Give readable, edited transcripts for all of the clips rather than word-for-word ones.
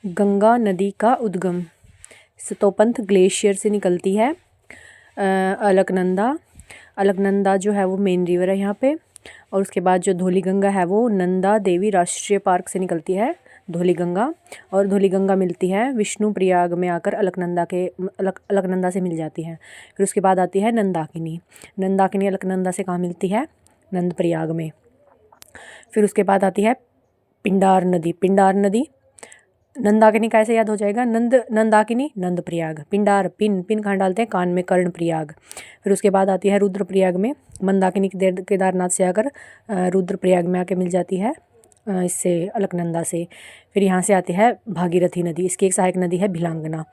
गंगा नदी का उद्गम सतोपंथ ग्लेशियर से निकलती है। अलकनंदा जो है वो मेन रिवर है यहाँ पे। और उसके बाद जो धौलीगंगा है वो नंदा देवी राष्ट्रीय पार्क से निकलती है धौलीगंगा। और धौलीगंगा मिलती है विष्णु प्रयाग में आकर अलकनंदा से मिल जाती है। फिर उसके बाद आती है नंदाकिनी अलकनंदा से कहाँ मिलती है? नंद प्रयाग में। फिर उसके बाद आती है पिंडार नदी। नंदाकिनी कैसे याद हो जाएगा? नंदाकिनी नंद प्रयाग। पिंडार पिन कहाँ डालते हैं? कान में। कर्ण प्रयाग। फिर उसके बाद आती है रुद्र प्रयाग में। मंदाकिनी केदारनाथ से आकर रुद्र प्रयाग में आके मिल जाती है इससे अलकनंदा से। फिर यहाँ से आती है भागीरथी नदी। इसकी एक सहायक नदी है भिलांगना।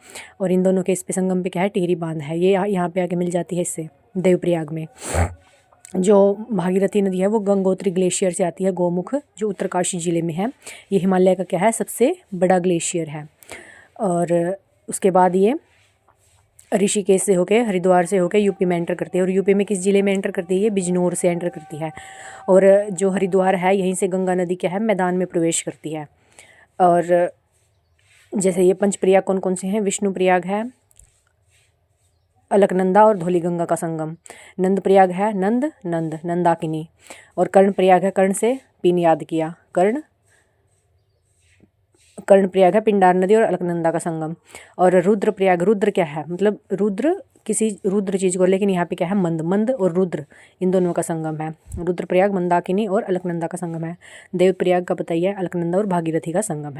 और इन दोनों के इस पे संगम पे क्या है? टिहरी बांध है। ये यहाँ पे आके मिल जाती है इससे देवप्रयाग में। जो भागीरथी नदी है वो गंगोत्री ग्लेशियर से आती है गोमुख, जो उत्तरकाशी ज़िले में है। ये हिमालय का क्या है? सबसे बड़ा ग्लेशियर है। और उसके बाद ये ऋषिकेश से होके हरिद्वार से होके यूपी में एंटर करती है। और यूपी में किस ज़िले में एंटर करती है? ये बिजनौर से एंटर करती है। और जो हरिद्वार है यहीं से गंगा नदी क्या है? मैदान में प्रवेश करती है। और जैसे ये पंचप्रयाग कौन कौन से हैं? विष्णु प्रयाग है, अलकनंदा और धौलीगंगा का संगम। नंद प्रयाग है नंदाकिनी। और कर्ण प्रयाग है, कर्ण से पिन याद किया, कर्ण प्रयाग है पिंडार नदी और अलकनंदा का संगम। और रुद्र प्रयाग, रुद्र क्या है? मतलब रुद्र किसी रुद्र चीज़ को, लेकिन यहाँ पे क्या है? मंद और रुद्र, इन दोनों का संगम है। रुद्र प्रयाग मंदाकिनी और अलकनंदा का संगम है। देव प्रयाग का पता ही है, अलकनंदा और भागीरथी का संगम है।